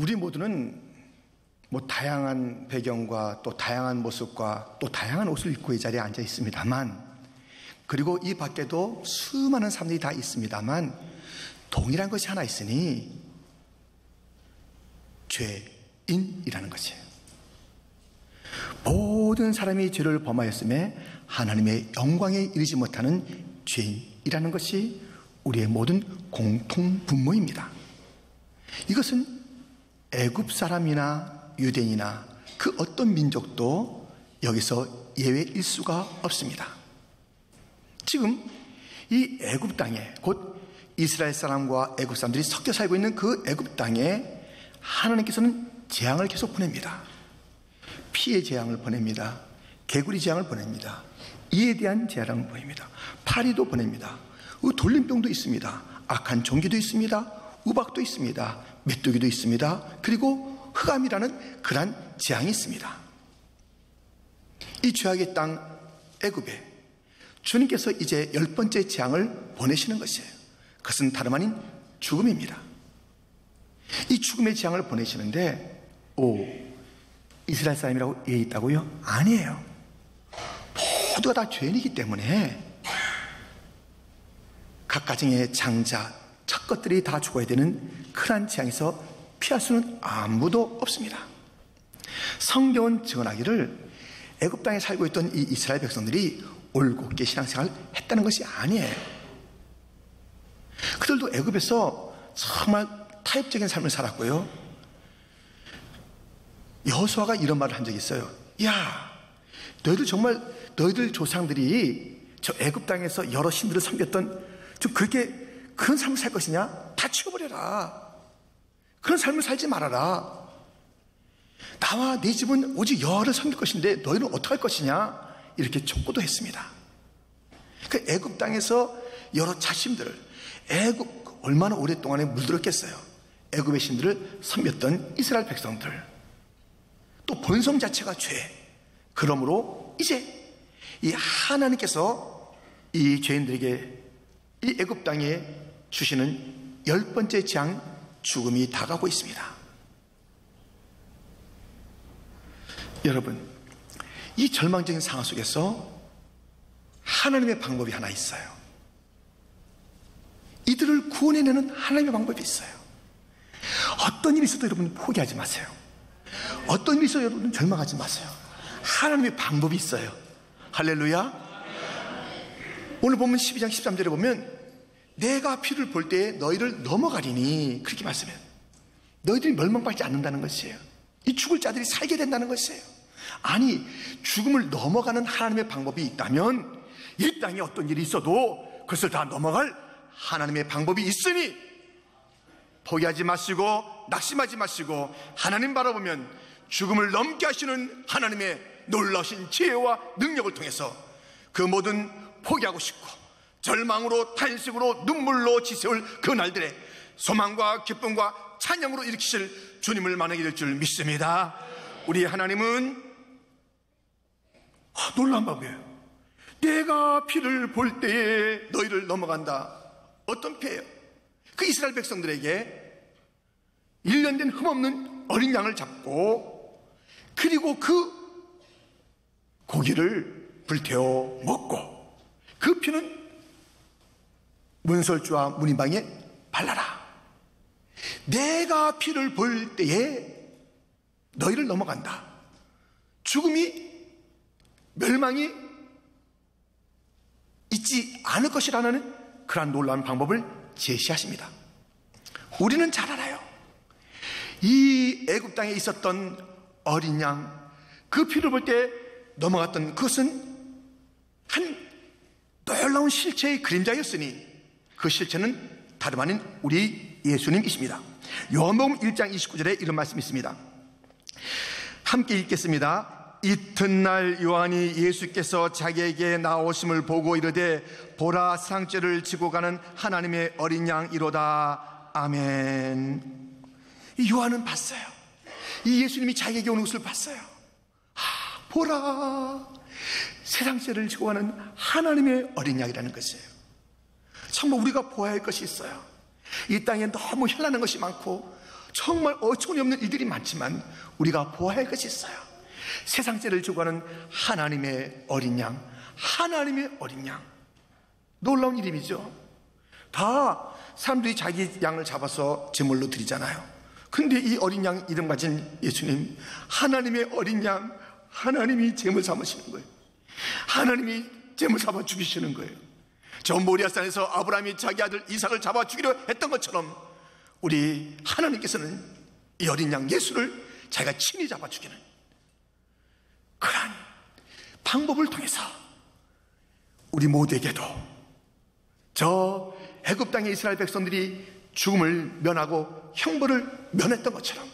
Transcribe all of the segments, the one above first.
우리 모두는 다양한 배경과 또 다양한 모습과 또 다양한 옷을 입고 이 자리에 앉아 있습니다만, 그리고 이 밖에도 수많은 사람들이 다 있습니다만, 동일한 것이 하나 있으니 죄인이라는 것이에요. 모든 사람이 죄를 범하였음에 하나님의 영광에 이르지 못하는 죄인이라는 것이 우리의 모든 공통 분모입니다. 이것은 애굽 사람이나 유대인이나 그 어떤 민족도 여기서 예외일 수가 없습니다. 지금 이 애굽 땅에, 곧 이스라엘 사람과 애굽 사람들이 섞여 살고 있는 그 애굽 땅에 하나님께서는 재앙을 계속 보냅니다. 피의 재앙을 보냅니다. 개구리 재앙을 보냅니다. 이에 대한 재앙을 보냅니다. 파리도 보냅니다. 돌림병도 있습니다. 악한 종기도 있습니다. 우박도 있습니다. 메뚜기도 있습니다. 그리고 흑암이라는 그러한 재앙이 있습니다. 이 죄악의 땅 애굽에 주님께서 이제 10번째 재앙을 보내시는 것이에요. 그것은 다름 아닌 죽음입니다. 이 죽음의 재앙을 보내시는데, 이스라엘 사람이라고 예 있다고요? 아니에요. 모두가 다 죄인이기 때문에 각 가정의 장자, 첫 것들이 다 죽어야 되는 그러한 재앙에서 피할 수는 아무도 없습니다. 성경은 증언하기를 애굽 땅에 살고 있던 이 이스라엘 백성들이 올곧게 신앙생활을 했다는 것이 아니에요. 그들도 애굽에서 정말 타협적인 삶을 살았고요. 여호수아가 이런 말을 한 적이 있어요. 야, 너희들 정말 너희들 조상들이 저 애굽 땅에서 여러 신들을 섬겼던 그런 삶을 살 것이냐? 다 치워버려라. 그런 삶을 살지 말아라. 나와 네 집은 오직 여호와를 섬길 것인데 너희는 어떻게 할 것이냐? 이렇게 촉구도 했습니다. 그 애굽 땅에서 여러 자신들을, 애굽 얼마나 오랫동안에 물들었겠어요. 애굽의 신들을 섬겼던 이스라엘 백성들, 또 본성 자체가 죄. 그러므로 이제 이 하나님께서 이 죄인들에게 이 애굽 땅에 주시는 10번째 재앙, 죽음이 다가오고 있습니다. 여러분, 이 절망적인 상황 속에서 하나님의 방법이 하나 있어요. 이들을 구원해내는 하나님의 방법이 있어요. 어떤 일이 있어도 여러분 포기하지 마세요. 어떤 일이 있어도 여러분 절망하지 마세요. 하나님의 방법이 있어요. 할렐루야. 오늘 보면 12장 13절에 보면 내가 피를 볼 때에 너희를 넘어가리니, 그렇게 말씀해요. 너희들이 멸망받지 않는다는 것이에요. 이 죽을 자들이 살게 된다는 것이에요. 아니, 죽음을 넘어가는 하나님의 방법이 있다면 이 땅에 어떤 일이 있어도 그것을 다 넘어갈 하나님의 방법이 있으니 포기하지 마시고 낙심하지 마시고 하나님 바라보면 죽음을 넘게 하시는 하나님의 놀라우신 지혜와 능력을 통해서 그 모든 포기하고 싶고 절망으로 탄식으로 눈물로 지새울 그 날들에 소망과 기쁨과 찬양으로 일으키실 주님을 만나게 될 줄 믿습니다. 우리 하나님은 놀라운 방법이에요. 내가 피를 볼 때에 너희를 넘어간다. 어떤 피예요? 그 이스라엘 백성들에게 1년 된 흠없는 어린 양을 잡고, 그리고 그 고기를 불태워 먹고, 그 피는 문설주와 문인방에 발라라. 내가 피를 볼 때에 너희를 넘어간다. 죽음이, 멸망이 있지 않을 것이라는 그러한 놀라운 방법을 제시하십니다. 우리는 잘 알아요. 이 애굽 땅에 있었던 어린 양, 그 피를 볼 때 넘어갔던 그것은 한 놀라운 실체의 그림자였으니 그 실체는 다름 아닌 우리 예수님이십니다. 요한복음 1장 29절에 이런 말씀이 있습니다. 함께 읽겠습니다. 이튿날 요한이 예수께서 자기에게 나오심을 보고 이르되 보라, 상죄를 지고 가는 하나님의 어린 양이로다. 아멘. 이 요한은 봤어요. 이 예수님이 자기에게 오는 것을 봤어요. 보라, 세상죄를 지고 가는 하나님의 어린 양이라는 것이에요. 정말 우리가 보아야 할 것이 있어요. 이 땅에 너무 현란한 것이 많고 정말 어처구니없는 일들이 많지만 우리가 보아야 할 것이 있어요. 세상죄를 주고하는 하나님의 어린 양, 하나님의 어린 양. 놀라운 이름이죠. 다 사람들이 자기 양을 잡아서 제물로 드리잖아요. 근데 이 어린 양 이름 가진 예수님, 하나님의 어린 양, 하나님이 제물 삼으시는 거예요. 하나님이 제물 삼아 죽이시는 거예요. 저 모리아산에서 아브라함이 자기 아들 이삭을 잡아 죽이려 했던 것처럼 우리 하나님께서는 이 어린 양 예수를 자기가 친히 잡아 죽이는 그러한 방법을 통해서 우리 모두에게도 저 애굽 땅의 이스라엘 백성들이 죽음을 면하고 형벌을 면했던 것처럼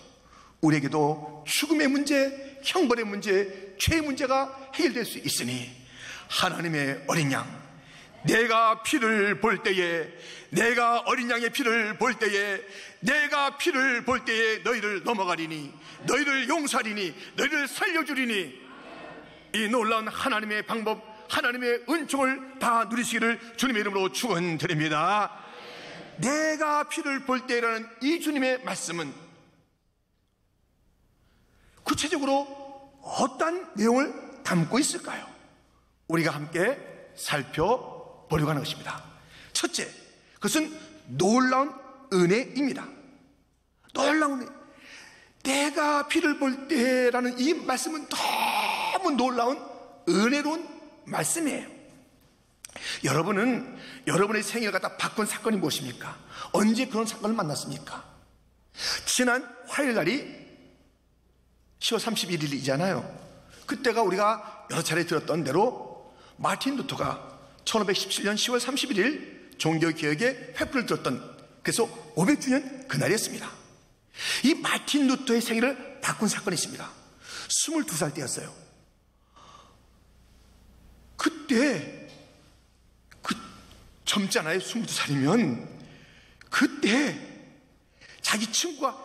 우리에게도 죽음의 문제, 형벌의 문제, 죄의 문제가 해결될 수 있으니 하나님의 어린 양, 내가 피를 볼 때에, 내가 어린 양의 피를 볼 때에, 내가 피를 볼 때에 너희를 넘어가리니, 너희를 용서하리니, 너희를 살려주리니, 이 놀라운 하나님의 방법, 하나님의 은총을 다 누리시기를 주님의 이름으로 축원드립니다. 내가 피를 볼 때라는 이 주님의 말씀은 구체적으로 어떤 내용을 담고 있을까요? 우리가 함께 살펴보려고 하는 것입니다. 첫째, 그것은 놀라운 은혜입니다. 놀라운 은혜. 내가 피를 볼 때라는 이 말씀은 너무 놀라운 은혜로운 말씀이에요. 여러분은 여러분의 생일을 갖다 바꾼 사건이 무엇입니까? 언제 그런 사건을 만났습니까? 지난 화요일 날이 10월 31일이잖아요. 그때가 우리가 여러 차례 들었던 대로 마틴 루터가 1517년 10월 31일 종교개혁의 횃불을 들었던, 그래서 500주년 그날이었습니다. 이 마틴 루터의 생일을 바꾼 사건이 있습니다. 22살 때였어요. 그때 젊잖아요. 22살이면 그때 자기 친구가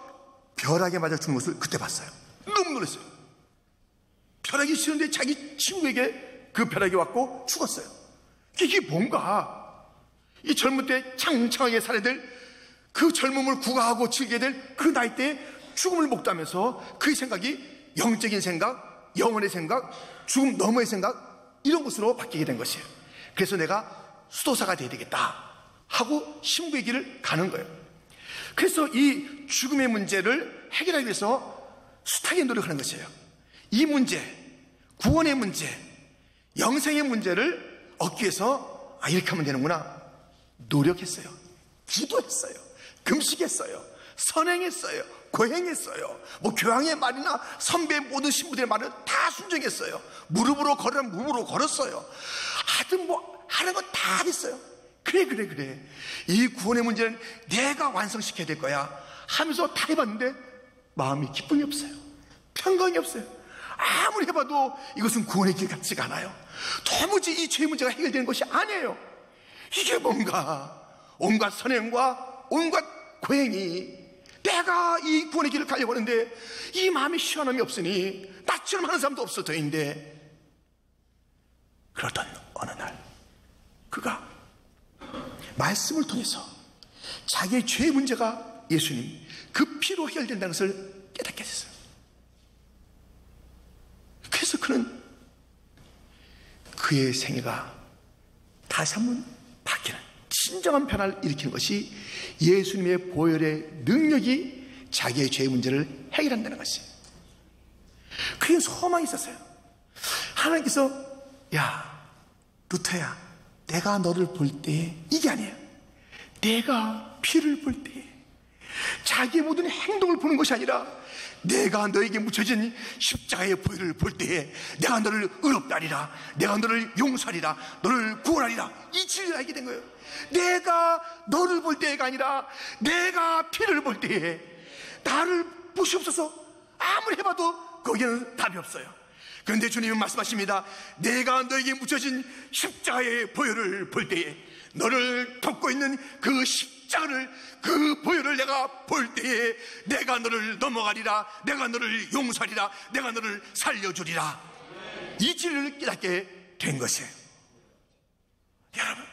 벼락에 맞아 죽는 것을 그때 봤어요. 너무 놀랐어요. 벼락이 치는데 자기 친구에게 그 벼락이 왔고 죽었어요. 이게 뭔가, 이 젊을 때 창창하게 살아야 될 그 젊음을 구가하고 즐겨야 될 그 나이 때에 죽음을 목도하면서 그의 생각이 영적인 생각, 영혼의 생각, 죽음 너머의 생각, 이런 것으로 바뀌게 된 것이에요. 그래서 내가 수도사가 돼야 되겠다 하고 신부의 길을 가는 거예요. 그래서 이 죽음의 문제를 해결하기 위해서 숱하게 노력하는 것이에요. 이 문제, 구원의 문제, 영생의 문제를 얻기 위해서 이렇게 하면 되는구나 노력했어요. 기도했어요. 금식했어요. 선행했어요. 고행했어요. 뭐 교황의 말이나 선배 모든 신부들의 말은 다 순종했어요. 무릎으로 걸으면 무릎으로 걸었어요. 하여튼 뭐 하는 거 다 했어요. 그래 이 구원의 문제는 내가 완성시켜야 될 거야 하면서 다 해봤는데 마음이 기쁨이 없어요. 평강이 없어요. 아무리 해봐도 이것은 구원의 길 같지가 않아요. 도무지 이 죄의 문제가 해결되는 것이 아니에요. 이게 뭔가 온갖 선행과 온갖 고행이 내가 이 구원의 길을 가려고 하는데 이 마음에 시원함이 없으니 나처럼 하는 사람도 없을 터인데, 그러던 어느 날 그가 말씀을 통해서 자기의 죄의 문제가 예수님 그 피로 해결된다는 것을 깨닫게 됐어요. 그래서 그는 그의 생애가 다시 한번 바뀌는 진정한 변화를 일으키는 것이 예수님의 보혈의 능력이 자기의 죄의 문제를 해결한다는 것이에요. 그게 소망이 있었어요. 하나님께서 야 루터야, 내가 너를 볼 때, 이게 아니에요. 내가 피를 볼 때, 자기의 모든 행동을 보는 것이 아니라 내가 너에게 묻혀진 십자가의 보혈을 볼 때에 내가 너를 의롭다 하리라, 내가 너를 용서하리라, 너를 구원하리라, 이 진리를 알게 된 거예요. 내가 너를 볼 때가 아니라 내가 피를 볼 때에 나를 보시옵소서. 아무리 해봐도 거기에는 답이 없어요. 그런데 주님은 말씀하십니다. 내가 너에게 묻혀진 십자가의 보혈을 볼 때에, 너를 덮고 있는 그 십자가를, 그 보혈을 내가 볼 때에 내가 너를 넘어가리라, 내가 너를 용서하리라, 내가 너를 살려주리라. 이 진리를 깨닫게 된 것이에요. 여러분,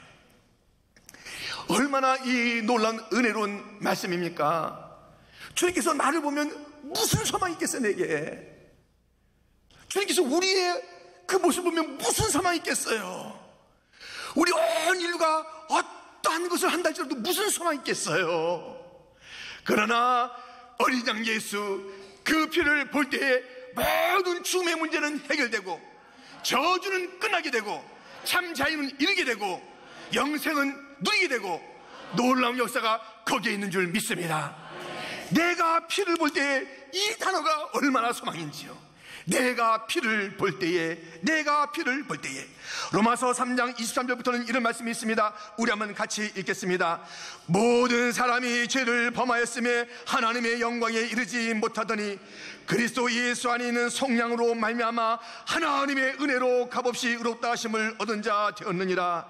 얼마나 이 놀라운 은혜로운 말씀입니까? 주님께서 나를 보면 무슨 소망이 있겠어요, 내게? 주님께서 우리의 그 모습 보면 무슨 소망이 있겠어요? 우리 온 인류가 어떠한 것을 한다 할지라도 무슨 소망이 있겠어요? 그러나 어린 양 예수 그 피를 볼 때에 모든 죽음의 문제는 해결되고 저주는 끝나게 되고 참 자유는 이루게 되고 영생은 누리게 되고 놀라운 역사가 거기에 있는 줄 믿습니다. 내가 피를 볼 때에 이 단어가 얼마나 소망인지요. 내가 피를 볼 때에, 내가 피를 볼 때에. 로마서 3장 23절부터는 이런 말씀이 있습니다. 우리 한번 같이 읽겠습니다. 모든 사람이 죄를 범하였음에 하나님의 영광에 이르지 못하더니 그리스도 예수 안에 있는 성령으로 말미암아 하나님의 은혜로 값없이 의롭다 하심을 얻은 자 되었느니라.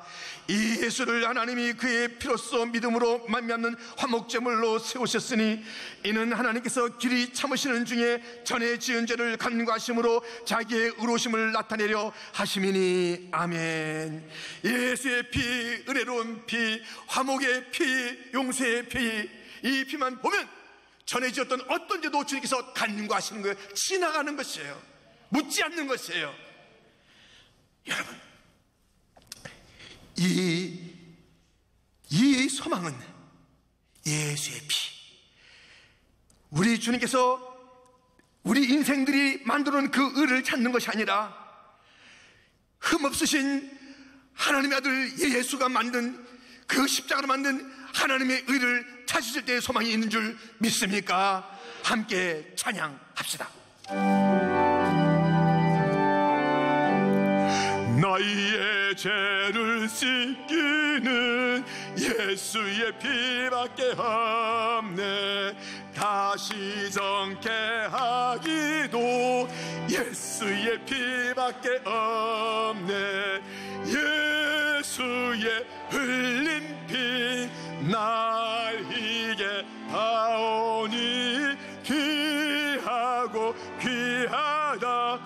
이 예수를 하나님이 그의 피로써 믿음으로 말미암는 화목제물로 세우셨으니 이는 하나님께서 길이 참으시는 중에 전에 지은 죄를 간구하심으로 자기의 의로우심을 나타내려 하심이니. 아멘. 예수의 피, 은혜로운 피, 화목의 피, 용서의 피, 이 피만 보면 전에 지었던 어떤 죄도 주님께서 간구하시는 거예요. 지나가는 것이에요. 묻지 않는 것이에요. 여러분, 이 소망은 예수의 피. 우리 주님께서 우리 인생들이 만들어놓은 그 의를 찾는 것이 아니라 흠없으신 하나님의 아들 예수가 만든 그 십자가로 만든 하나님의 의를 찾으실 때의 소망이 있는 줄 믿습니까? 함께 찬양합시다. 나의 죄를 씻기는 예수의 피밖에 없네. 다시 정케 하기도 예수의 피밖에 없네. 예수의 흘린 피 날 이게 하오니 귀하고 귀하다.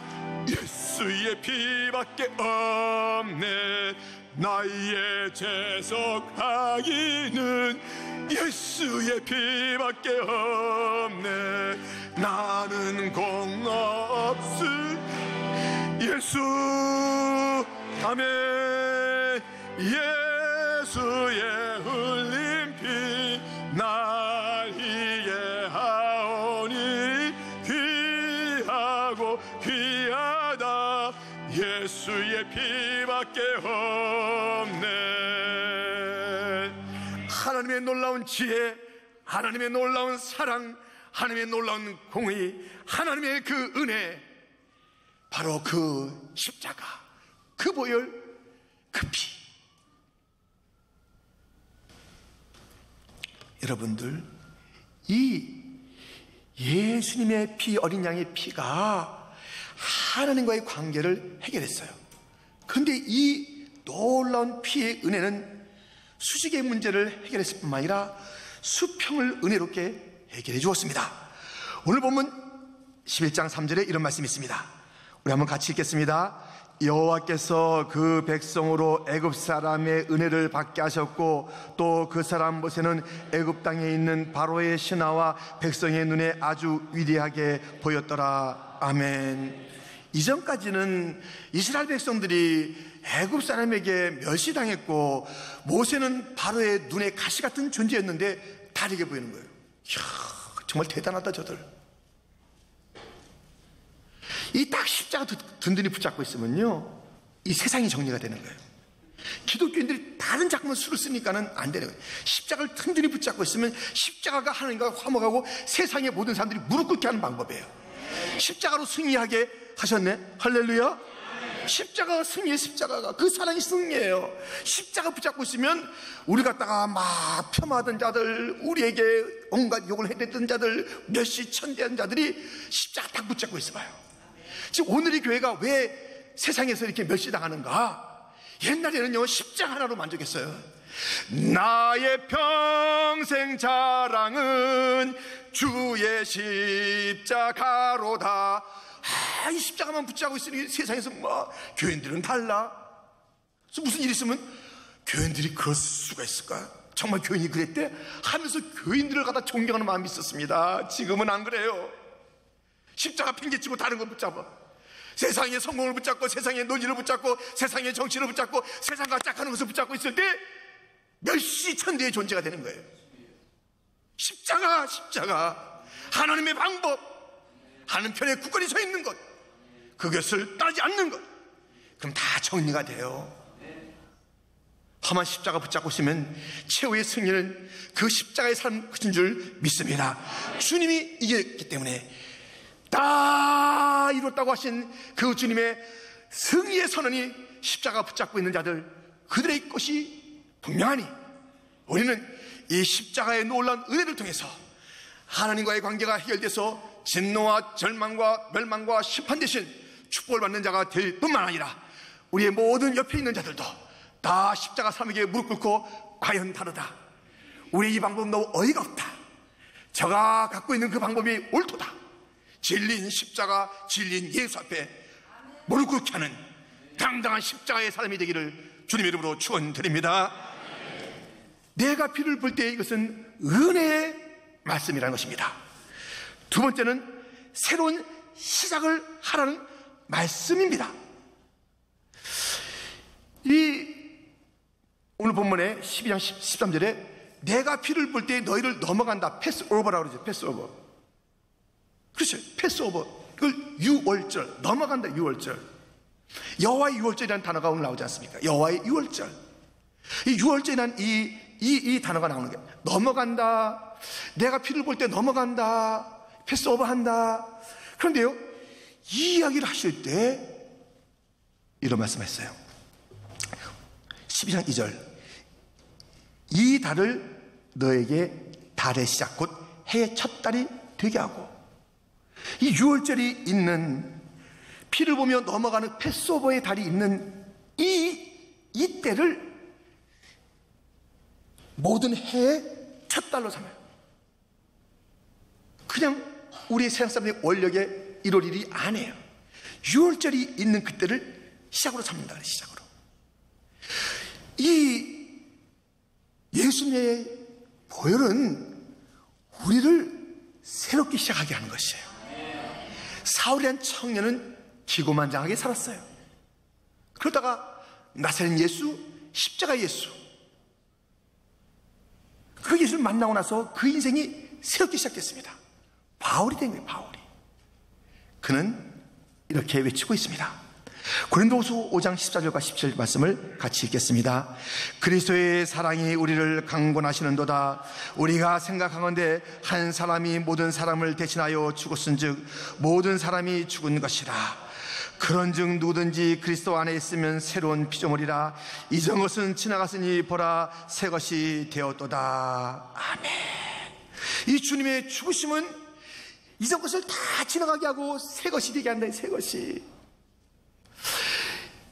예수의 피밖에 없네. 나의 재석하기는 예수의 피밖에 없네. 나는 공없을 예수. 아멘. 예수의 흘린 피 날 이해하오니 귀하고 귀하다. 예수의 피밖에 없네. 하나님의 놀라운 지혜, 하나님의 놀라운 사랑, 하나님의 놀라운 공의, 하나님의 그 은혜, 바로 그 십자가, 그 보혈, 그 피. 여러분들, 이 예수님의 피, 어린 양의 피가 하나님과의 관계를 해결했어요. 그런데 이 놀라운 피의 은혜는 수직의 문제를 해결했을 뿐만 아니라 수평을 은혜롭게 해결해 주었습니다. 오늘 보면 11장 3절에 이런 말씀이 있습니다. 우리 한번 같이 읽겠습니다. 여호와께서 그 백성으로 애굽 사람의 은혜를 받게 하셨고 또 그 사람 모세는 애굽 땅에 있는 바로의 신하와 백성의 눈에 아주 위대하게 보였더라. 아멘. 이전까지는 이스라엘 백성들이 애굽 사람에게 멸시당했고 모세는 바로의 눈에 가시 같은 존재였는데 다르게 보이는 거예요. 이야, 정말 대단하다 저들. 이 딱 십자가 든든히 붙잡고 있으면요, 이 세상이 정리가 되는 거예요. 기독교인들이 다른 작품을 수를 쓰니까는 안 되는 거예요. 십자가를 든든히 붙잡고 있으면 십자가가 하나님과 화목하고 세상의 모든 사람들이 무릎 꿇게 하는 방법이에요. 십자가로 승리하게 하셨네. 할렐루야. 십자가가 승리해. 십자가가 그 사랑이 승리해요. 십자가 붙잡고 있으면 우리 갖다가 막 폄하하던 자들, 우리에게 온갖 욕을 해댔던 자들, 멸시 천대한 자들이 십자가 딱 붙잡고 있어봐요. 지금 오늘의 교회가 왜 세상에서 이렇게 멸시당하는가? 옛날에는요, 십자가 하나로 만족했어요. 나의 평생 자랑은 주의 십자가로다. 이 십자가만 붙잡고 있으니 세상에서 뭐 교인들은 달라. 그래서 무슨 일 있으면 교인들이 그럴 수가 있을까? 정말 교인이 그랬대? 하면서 교인들을 갖다 존경하는 마음이 있었습니다. 지금은 안 그래요. 십자가 핑계치고 다른 걸 붙잡아. 세상의 성공을 붙잡고, 세상의 논리를 붙잡고, 세상의 정치를 붙잡고, 세상과 짝하는 것을 붙잡고 있을 때 멸시천대의 존재가 되는 거예요. 십자가 하나님의 방법, 하나님 편에 굳건히 서 있는 것, 그것을 따르지 않는 것, 그럼 다 정리가 돼요. 험한 십자가 붙잡고 있으면 최후의 승리는 그 십자가의 삶 끝인 줄 믿습니다. 주님이 이겼기 때문에 다 이뤘다고 하신 그 주님의 승리의 선언이 십자가 붙잡고 있는 자들, 그들의 것이 분명하니 우리는 이 십자가의 놀라운 은혜를 통해서 하나님과의 관계가 해결돼서 진노와 절망과 멸망과 심판 대신 축복을 받는 자가 될 뿐만 아니라 우리의 모든 옆에 있는 자들도 다 십자가 삶에게 무릎 꿇고 과연 다르다, 우리 이 방법 너무 어이가 없다, 저가 갖고 있는 그 방법이 옳도다, 진리인 십자가, 진리인 예수 앞에 무릎 꿇게 하는 당당한 십자가의 사람이 되기를 주님의 이름으로 축원드립니다. 내가 피를 볼 때 이것은 은혜의 말씀이라는 것입니다. 두 번째는 새로운 시작을 하라는 말씀입니다. 오늘 본문에 12장 13절에 내가 피를 볼 때 너희를 넘어간다, 패스오버라고 그러죠. 패스오버. 그렇죠. 패스오버. 그걸 유월절, 넘어간다, 유월절. 여호와의 유월절이라는 단어가 오늘 나오지 않습니까? 여호와의 유월절. 이 유월절이라는 이 단어가 나오는 게 넘어간다, 내가 피를 볼 때 넘어간다, 패스오버 한다. 그런데요, 이 이야기를 하실 때 이런 말씀했어요. 12장 2절, 이 달을 너에게 달의 시작 곧 해의 첫 달이 되게 하고, 이 6월절이 있는, 피를 보며 넘어가는 패스오버의 달이 있는 이 때를 모든 해의 첫 달로 삼아요. 그냥 우리 세상 사람들의 원력의 1월 1일이 아니에요. 6월절이 있는 그때를 시작으로 삼는다. 시작으로. 이 예수님의 보혈은 우리를 새롭게 시작하게 하는 것이에요. 사울이란 청년은 기고만장하게 살았어요. 그러다가 나사렛 예수, 십자가 예수, 그 예수를 만나고 나서 그 인생이 새롭게 시작됐습니다. 바울이 된 거예요. 바울이. 그는 이렇게 외치고 있습니다. 고린도후서 5장 14절과 17절 말씀을 같이 읽겠습니다. 그리스도의 사랑이 우리를 강권하시는도다. 우리가 생각하건대 한 사람이 모든 사람을 대신하여 죽었은즉 모든 사람이 죽은 것이라. 그런즉 누구든지 그리스도 안에 있으면 새로운 피조물이라. 이전 것은 지나갔으니 보라 새 것이 되었도다. 아멘. 이 주님의 죽으심은 이전 것을 다 지나가게 하고 새 것이 되게 한다. 새 것이.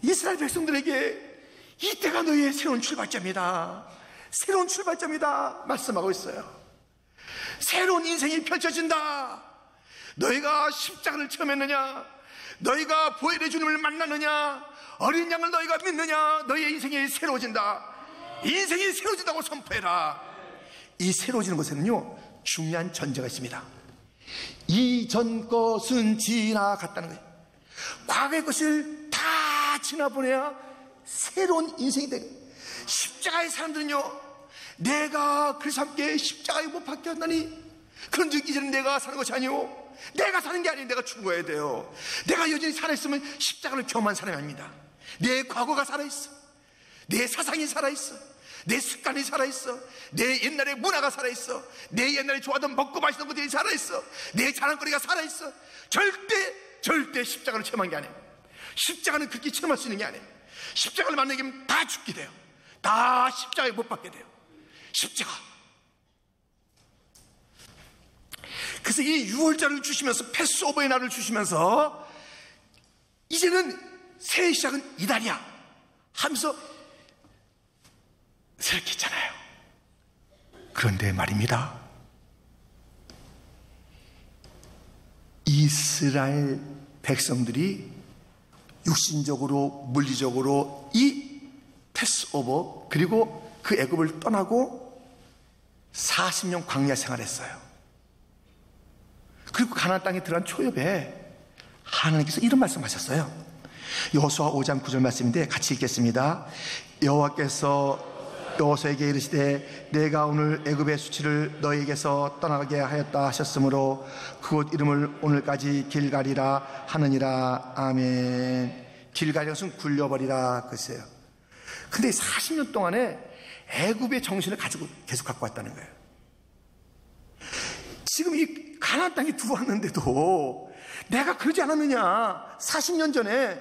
이스라엘 백성들에게 이때가 너희의 새로운 출발점이다, 새로운 출발점이다 말씀하고 있어요. 새로운 인생이 펼쳐진다. 너희가 십자가를 처음 했느냐, 너희가 보혈의 주님을 만나느냐, 어린 양을 너희가 믿느냐, 너희의 인생이 새로워진다. 인생이 새로워진다고 선포해라. 이 새로워지는 것에는요 중요한 전제가 있습니다. 이전 것은 지나갔다는 거예요. 과거의 것을 다 지나보내야 새로운 인생이 되는 거예요. 십자가의 사람들은요, 내가 그리스도와 함께 십자가에 못 박혔나니 그런즉 이제는 내가 사는 것이 아니오, 내가 사는 게 아니에요. 내가 죽어야 돼요. 내가 여전히 살아있으면 십자가를 경험한 사람이 아닙니다. 내 과거가 살아있어, 내 사상이 살아있어, 내 습관이 살아있어, 내 옛날의 문화가 살아있어, 내 옛날에 좋아하던 먹고 마시던 것들이 살아있어, 내 자랑거리가 살아있어. 절대 십자가를 체험한 게 아니에요. 십자가는 그렇게 체험할 수 있는 게 아니에요. 십자가를 만나게 되면 다 죽게 돼요. 다 십자가에 못 박게 돼요. 십자가. 그래서 이 6월절을 주시면서, 패스오버의 날을 주시면서 이제는 새해 시작은 이달이야 하면서 새롭게 했잖아요. 그런데 말입니다, 이스라엘 백성들이 육신적으로, 물리적으로 이 패스오버, 그리고 그 애굽을 떠나고 40년 광야 생활했어요. 그리고 가나안 땅에 들어간 초엽에 하나님께서 이런 말씀하셨어요. 여호수아 5장 9절 말씀인데 같이 읽겠습니다. 여호와께서 여호수아에게 이르시되 내가 오늘 애굽의 수치를 너희에게서 떠나게 하였다 하셨으므로 그곳 이름을 오늘까지 길갈이라 하느니라. 아멘. 길갈이라는 것은 굴려버리라 그랬어요. 근데 40년 동안에 애굽의 정신을 가지고 계속 갖고 왔다는 거예요. 지금 이 가나안 땅에 들어왔는데도 내가 그러지 않았느냐. 40년 전에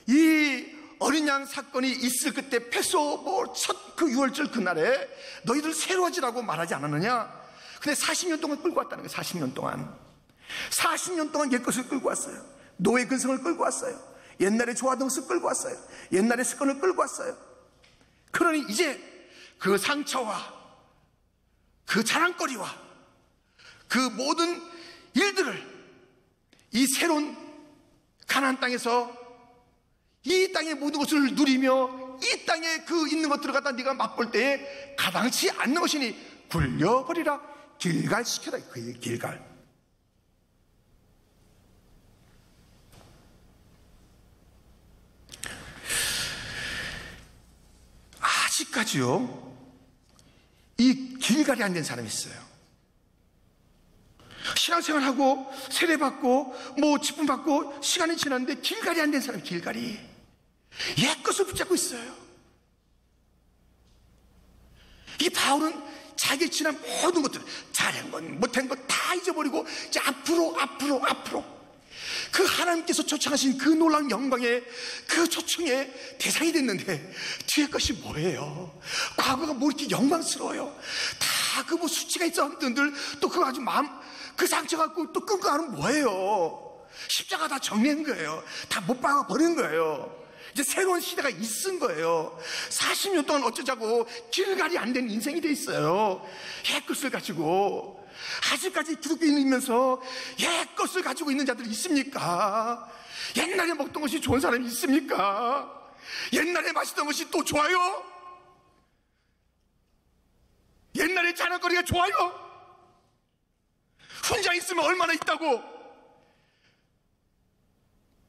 이 어린 양 사건이 있을 그때 패소 첫 그 6월절 그날에 너희들 새로워지라고 말하지 않았느냐. 근데 40년 동안 끌고 왔다는 거예요. 40년 동안 옛것을 끌고 왔어요. 노예 근성을 끌고 왔어요. 옛날에 좋아하던 것을 끌고 왔어요. 옛날의 습관을 끌고 왔어요. 그러니 이제 그 상처와 그 자랑거리와 그 모든 일들을 이 새로운 가나안 땅에서 이 땅의 모든 것을 누리며 이 땅에 그 있는 것들을 갖다 네가 맛볼 때에 가당치 않는 것이니 굴려버리라. 길갈시켜라. 그게 길갈. 아직까지요 이 길갈이 안 된 사람이 있어요. 신앙생활하고 세례받고 뭐 직분 받고 시간이 지났는데 길갈이 안 된 사람이 길갈이 옛것을 붙잡고 있어요. 이 바울은 자기 지난 모든 것들 잘한 것 못한 것 다 잊어버리고 이제 앞으로 그 하나님께서 초청하신 그 놀라운 영광의 그 초청의 대상이 됐는데 뒤에 것이 뭐예요? 과거가 뭐 이렇게 영광스러워요? 다 그 뭐 수치가 있어 하는들 또 그거 아주 마음 그 상처 갖고 또 끌고 가는 뭐예요? 십자가 다 정리한 거예요. 다 못 박아 버린 거예요. 이제 새로운 시대가 있은 거예요. 40년 동안 어쩌자고 길갈이 안 된 인생이 돼 있어요. 옛것을 가지고. 아직까지 기독교인이면서 옛것을 가지고 있는 자들이 있습니까? 옛날에 먹던 것이 좋은 사람이 있습니까? 옛날에 마시던 것이 또 좋아요? 옛날에 자랑거리가 좋아요? 혼자 있으면 얼마나 있다고?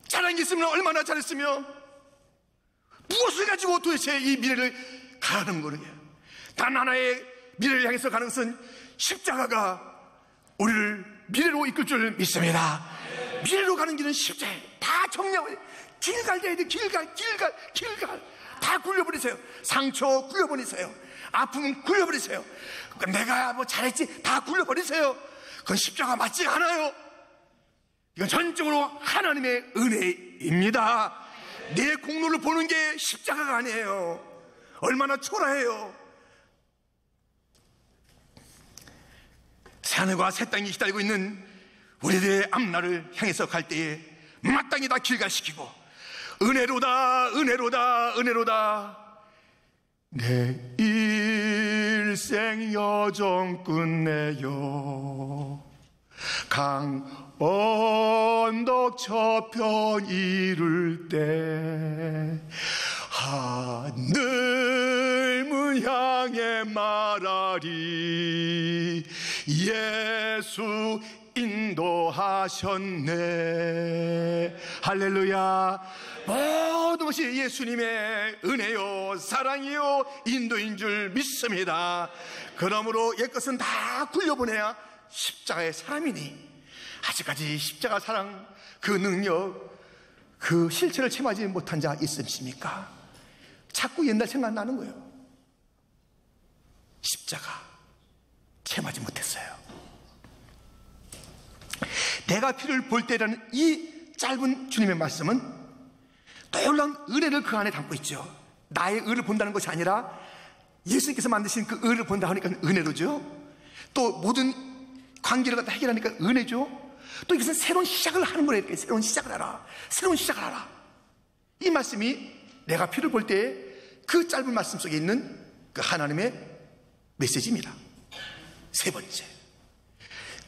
자랑이 있으면 얼마나 잘했으며? 무엇을 가지고 도대체 이 미래를 가는 거느냐? 단 하나의 미래를 향해서 가는 것은 십자가가 우리를 미래로 이끌 줄 믿습니다. 미래로 가는 길은 십자가. 다 정리하고 길갈 돼야 돼. 길갈 다 굴려버리세요. 상처 굴려버리세요. 아픔은 굴려버리세요. 내가 뭐 잘했지 다 굴려버리세요. 그건 십자가 맞지 않아요. 이건 전적으로 하나님의 은혜입니다. 내 공로를 보는 게 십자가가 아니에요. 얼마나 초라해요. 새하늘과 새 땅이 기다리고 있는 우리들의 앞날을 향해서 갈 때에 마땅히 다 길갈시키고 은혜로다 내 일생 여정 끝내요 강언덕 저편 이룰 때 하늘문 향해 말하리 예수 인도하셨네. 할렐루야. 모든 것이 예수님의 은혜요 사랑이요 인도인 줄 믿습니다. 그러므로 옛것은 다 굴려보내야 십자가의 사람이니 아직까지 십자가 사랑 그 능력 그 실체를 체험하지 못한 자 있으십니까? 자꾸 옛날 생각나는 거예요. 십자가 체험하지 못했어요. 내가 피를 볼 때라는 이 짧은 주님의 말씀은 놀라운 은혜를 그 안에 담고 있죠. 나의 의를 본다는 것이 아니라 예수님께서 만드신 그 의를 본다 하니까 은혜로죠. 또 모든 관계를 갖다 해결하니까 은혜죠. 또 이것은 새로운 시작을 하는 거예요. 새로운 시작을 하라. 이 말씀이 내가 피를 볼 때 그 짧은 말씀 속에 있는 그 하나님의 메시지입니다. 세 번째,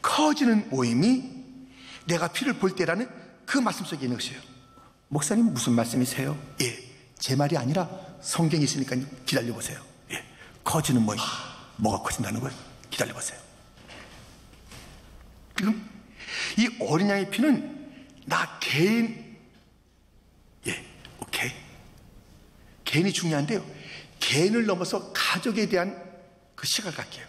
커지는 모임이 내가 피를 볼 때라는 그 말씀 속에 있는 것이에요. 목사님 무슨 말씀이세요? 제 말이 아니라 성경이 있으니까 기다려보세요. 커지는 모임. 뭐가 커진다는 거예요? 기다려보세요. 지금 이 어린 양의 피는 나 개인, 오케이. 개인이 중요한데요. 개인을 넘어서 가족에 대한 그 시각을 갖게요.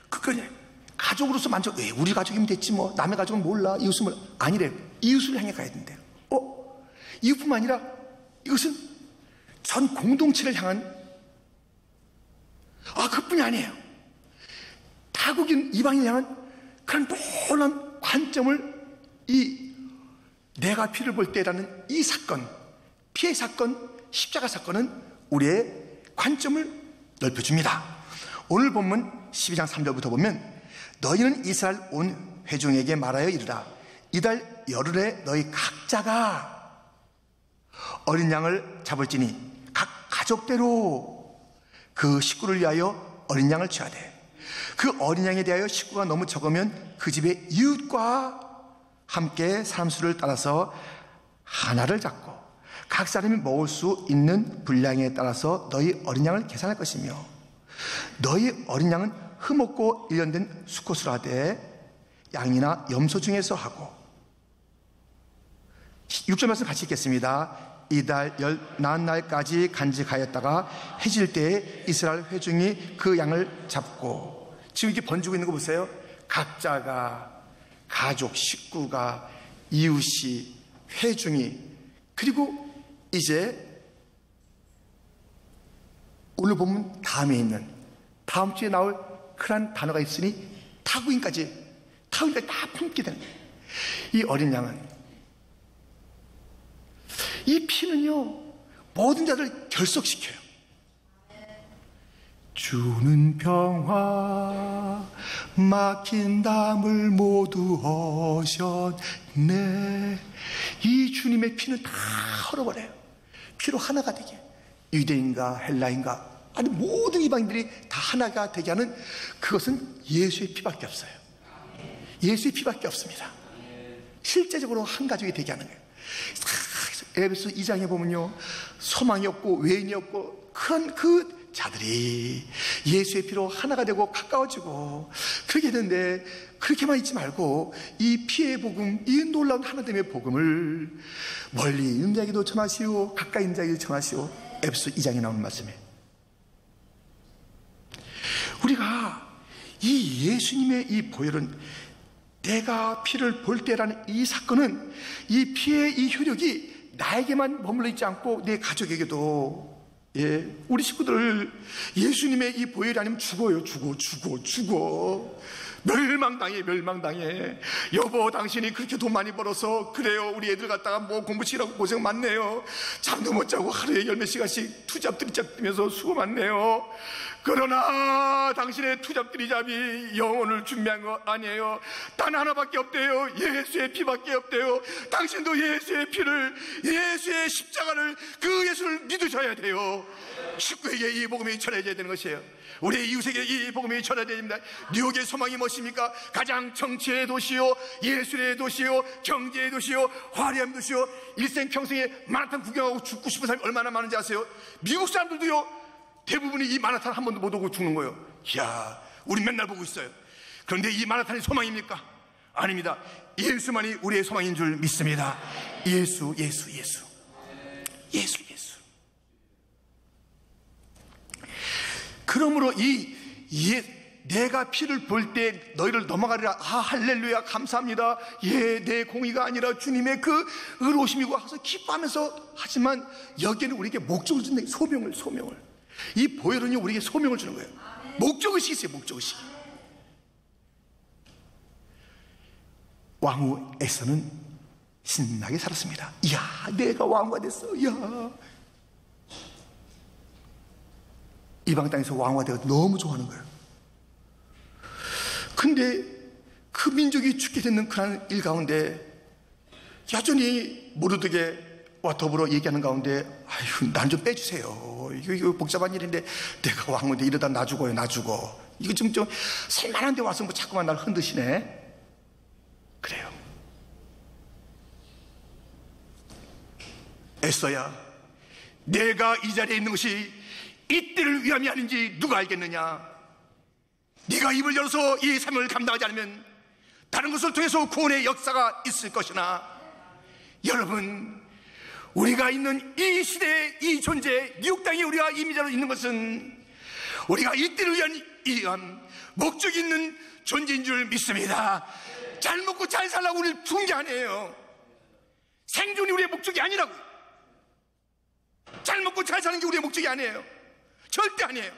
그거냐. 가족으로서 만족, 우리 가족이면 됐지 뭐. 남의 가족은 몰라. 이웃은 몰라. 아니래요. 이웃을 향해 가야 된대요. 이웃뿐만 아니라 이것은 전 공동체를 향한, 그뿐이 아니에요. 타국인 이방인을 향한 그런 놀라운 관점을 내가 피를 볼 때라는 이 사건, 피해 사건, 십자가 사건은 우리의 관점을 넓혀줍니다. 오늘 본문 12장 3절부터 보면 너희는 이스라엘 온 회중에게 말하여 이르라. 이달 열흘에 너희 각자가 어린 양을 잡을지니 각 가족대로 그 식구를 위하여 어린 양을 취하되 그 어린 양에 대하여 식구가 너무 적으면 그 집의 이웃과 함께 사람 수를 따라서 하나를 잡고 각 사람이 먹을 수 있는 분량에 따라서 너희 어린 양을 계산할 것이며 너희 어린 양은 흠없고 일련된 수컷으로 하되 양이나 염소 중에서 하고 6절 말씀 같이 읽겠습니다. 이달 열 나날까지 간직하였다가 해질 때에 이스라엘 회중이 그 양을 잡고 지금 이렇게 번지고 있는 거 보세요. 각자가 가족, 식구가, 이웃이, 회중이, 그리고 이제 오늘 보면 다음에 있는 다음 주에 나올 그런 단어가 있으니 타국인까지 다 품게 되는 거예요. 이 어린 양은 이 피는요 모든 자를 결속시켜요. 주는 평화 막힌 담을 모두 허셨네. 이 주님의 피는 다 헐어버려요. 피로 하나가 되게, 유대인가 헬라인가 아니 모든 이방인들이 다 하나가 되게 하는 그것은 예수의 피밖에 없어요. 예수의 피밖에 없습니다. 실제적으로 한 가족이 되게 하는 거예요. 에베소 2장에 보면요 소망이 없고 외인이 없고 그런 그 자들이 예수의 피로 하나가 되고 가까워지고 그렇게 되는데, 그렇게만 있지 말고 이 피의 복음, 이 놀라운 하나됨의 복음을 멀리 있는 자에게도 전하시오 가까이 있는 자에게도 전하시오. 에베소 2장에 나오는 말씀이에요. 우리가 이 예수님의 이 보혈은, 내가 피를 볼 때라는 이 사건은 이 피의 이 효력이 나에게만 머물러 있지 않고 내 가족에게도, 우리 식구들 예수님의 이 보혈이 아니면 죽어요. 죽어. 멸망당해. 여보, 당신이 그렇게 돈 많이 벌어서 그래요. 우리 애들 갖다가 뭐 공부 시키라고 고생 많네요. 잠도 못 자고 하루에 10몇 시간씩 투잡들이잡 뛰면서 수고 많네요. 그러나 당신의 투잡들이잡이 영혼을 준비한 거 아니에요. 단 하나밖에 없대요. 예수의 피밖에 없대요. 당신도 예수의 피를, 예수의 십자가를, 그 예수를 믿으셔야 돼요. 식구에게 이 복음이 전해져야 되는 것이에요. 우리 이웃에게 이 복음이 전해져야 됩니다. 뉴욕의 소망이 무엇입니까? 가장 정치의 도시요, 예술의 도시요, 경제의 도시요, 화려한 도시요. 일생평생에 마라톤 구경하고 죽고 싶은 사람이 얼마나 많은지 아세요? 미국 사람들도요 대부분이 이 마라톤 한 번도 못 오고 죽는 거예요. 이야, 우리 맨날 보고 있어요. 그런데 이 마라톤이 소망입니까? 아닙니다. 예수만이 우리의 소망인 줄 믿습니다. 예수. 그러므로 내가 피를 볼 때 너희를 넘어가리라. 할렐루야, 감사합니다. 내 공의가 아니라 주님의 그 의로우심이고 하서 기뻐하면서, 하지만 여기에는 우리에게 목적을 주는, 소명을. 이 보혈은요 우리에게 소명을 주는 거예요. 목적의식이 있어요. 목적의식이. 왕후 에서는 신나게 살았습니다. 이야, 내가 왕후가 됐어. 이야, 이방 땅에서 왕후가 되어 너무 좋아하는 거예요. 근데 그 민족이 죽게 되는 그런 일 가운데 여전히 모르드게와 더불어 얘기하는 가운데, 아유, 난 좀 빼주세요. 이거 복잡한 일인데 내가 왕후인데 이러다 나 죽어요. 이거 좀 살만한 데 와서 뭐 자꾸만 날 흔드시네. 그래요. 에서야, 내가 이 자리에 있는 것이 이때를 위함이 아닌지 누가 알겠느냐? 네가 입을 열어서 이 사명을 감당하지 않으면 다른 것을 통해서 구원의 역사가 있을 것이나, 여러분, 우리가 있는 이 시대의 이 존재, 뉴욕 땅에 우리가 이민자로 있는 것은 우리가 이때를 위한 목적이 있는 존재인 줄 믿습니다. 잘 먹고 잘 살라고 우리를 부른 게 아니에요. 생존이 우리의 목적이 아니라고요. 잘 먹고 잘 사는 게 우리의 목적이 아니에요. 절대 아니에요.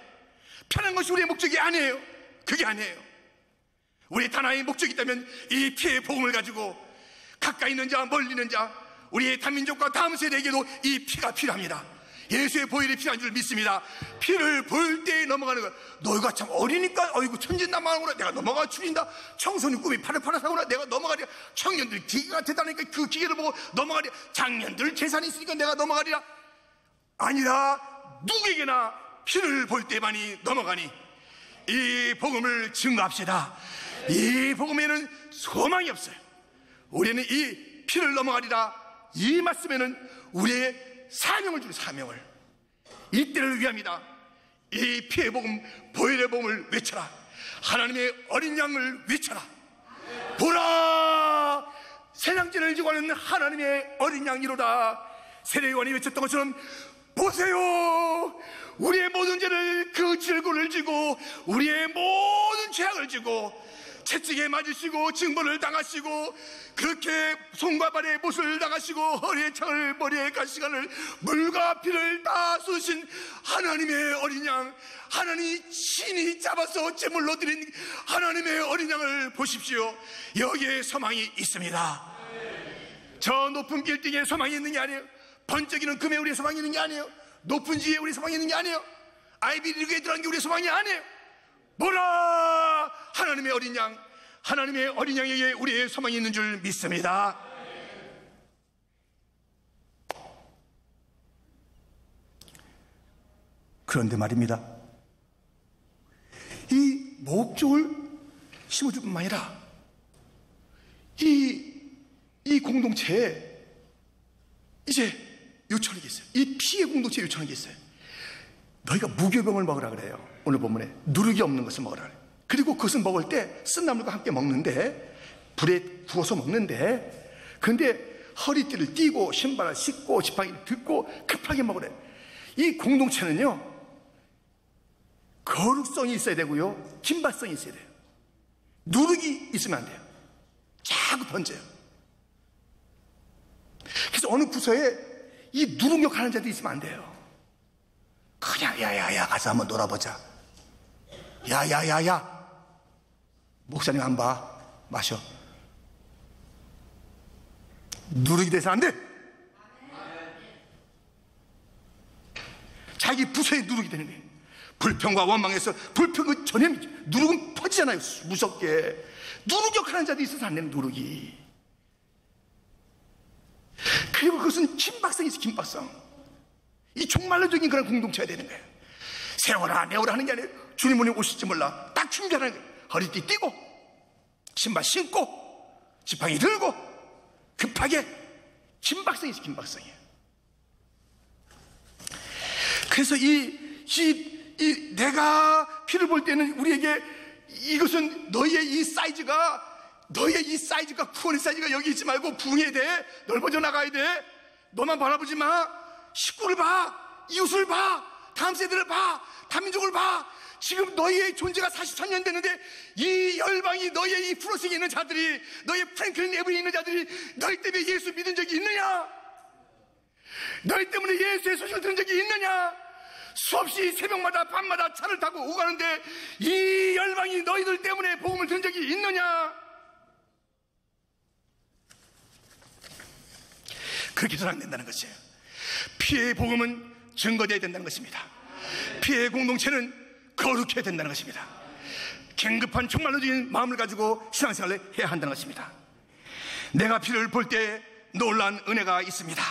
편한 것이 우리의 목적이 아니에요. 그게 아니에요. 우리의 하나의 목적이 있다면 이 피의 복음을 가지고 가까이 있는 자 멀리 있는 자, 우리의 다민족과 다음 세대에게도 이 피가 필요합니다. 예수의 보혈이 필요한 줄 믿습니다. 피를 볼 때에 넘어가는 것. 너희가 참 어리니까 어이구 천진난만하구나, 내가 넘어가 줄인다. 청소년 꿈이 파릇파릇하구나, 내가 넘어가리라. 청년들 기계가 대단하니까 그 기계를 보고 넘어가리라. 장년들 재산이 있으니까 내가 넘어가리라. 아니라 누구에게나 피를 볼 때만이 넘어가니 이 복음을 증거합시다. 이 복음에는 소망이 없어요. 우리는 이 피를 넘어가리라 이 말씀에는 우리의 사명을 주는 사명을, 이때를 위함이다. 이 피의 복음, 보혈의 복음을 외쳐라. 하나님의 어린 양을 외쳐라. 보라, 새량진을 지고 하는 하나님의 어린 양이로다. 세례요한이 외쳤던 것처럼 보세요, 우리의 모든 죄를, 그 질고를 지고 우리의 모든 죄악을 지고 채찍에 맞으시고 징벌을 당하시고 그렇게 손과 발에 못을 당하시고 허리에 창을 머리에 가시관을 물과 피를 다 쏟으신 하나님의 어린 양, 하나님 신이 잡아서 제물로 드린 하나님의 어린 양을 보십시오. 여기에 소망이 있습니다. 저 높은 빌딩에 소망이 있는 게 아니에요. 번쩍이는 금에 우리의 소망이 있는 게 아니에요. 높은 지위에 우리의 소망이 있는 게 아니에요. 아이비리그에 들어간 게 우리의 소망이 아니에요. 뭐라, 하나님의 어린 양, 하나님의 어린 양에게 우리의 소망이 있는 줄 믿습니다. 그런데 말입니다, 이 목적을 심어줄 뿐만 아니라 이 공동체에 이제 요청하는 게 있어요. 이 피의 공동체에 요청하는 게 있어요. 너희가 무교병을 먹으라 그래요. 오늘 본문에 누룩이 없는 것을 먹으라 그래요. 그리고 그것을 먹을 때 쓴나물과 함께 먹는데, 불에 구워서 먹는데, 그런데 허리띠를 띠고 신발을 신고 지팡이를 듣고 급하게 먹으래. 이 공동체는요, 거룩성이 있어야 되고요, 긴발성이 있어야 돼요. 누룩이 있으면 안 돼요. 자꾸 번져요. 그래서 어느 부서에 이 누룩력 하는 자들이 있으면 안 돼요. 그냥 야야야 가서 한번 놀아보자. 야야야야, 목사님 안 봐, 마셔. 누룩이 돼서 안 돼. 자기 부서에 누룩이 되는 거예요. 불평과 원망에서 불평은 전염이죠. 누룩은 퍼지잖아요, 무섭게. 누룩력 하는 자들이 있어서 안 되는 누룩이. 그리고 그것은 긴박성이 있어요. 긴박성. 이 종말론적인 그런 공동체가 되는 거예요. 세워라 내워라 하는 게 아니에요. 주님 오늘 오실지 몰라, 딱 준비하는 거예요. 허리띠 띠고 신발 신고 지팡이 들고 급하게. 긴박성이 있어요. 긴박성이에요. 그래서 내가 피를 볼 때는 우리에게 이것은 너희의 이 사이즈가 구원의 사이즈가 여기 있지 말고 부흥해야 돼. 넓어져 나가야 돼. 너만 바라보지 마. 식구를 봐, 이웃을 봐, 다음 세대를 봐, 다민족을 봐. 지금 너희의 존재가 43년 됐는데 이 열방이, 너희의 이 프로스에 있는 자들이, 너희의 프랭클린 에브리에 있는 자들이 너희 때문에 예수 믿은 적이 있느냐? 너희 때문에 예수의 소식을 들은 적이 있느냐? 수없이 새벽마다 밤마다 차를 타고 오가는데 이 열방이 너희들 때문에 복음을 들은 적이 있느냐? 그렇게 해서는 안 된다는 것이에요. 피의 복음은 증거되어야 된다는 것입니다. 피의 공동체는 거룩해야 된다는 것입니다. 긴급한 종말론적인 마음을 가지고 신앙생활을 해야 한다는 것입니다. 내가 피를 볼 때 놀라운 은혜가 있습니다.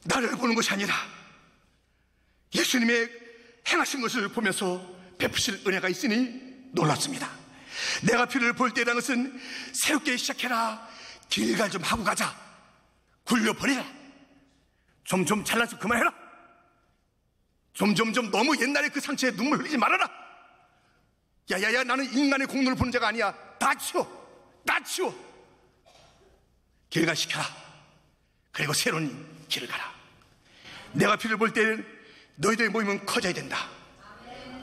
나를 보는 것이 아니라 예수님의 행하신 것을 보면서 베푸실 은혜가 있으니 놀랍습니다. 내가 피를 볼 때라는 것은 새롭게 시작해라, 길갈 좀 하고 가자, 굴려버리라, 좀 잘나서 그만해라, 좀 너무 옛날에 그 상처에 눈물 흘리지 말아라, 야야야, 나는 인간의 공로를 보는 자가 아니야. 다 치워, 다 치워. 결가시켜라. 그리고 새로운 길을 가라. 내가 피를 볼 때 너희들의 모임은 커져야 된다.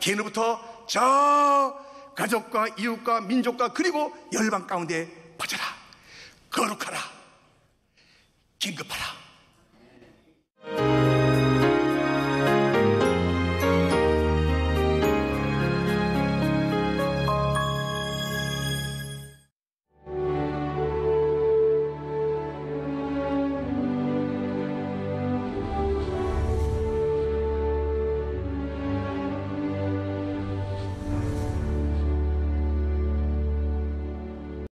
개인으로부터 저 가족과 이웃과 민족과 그리고 열방 가운데 퍼져라. 거룩하라. 긴급하라.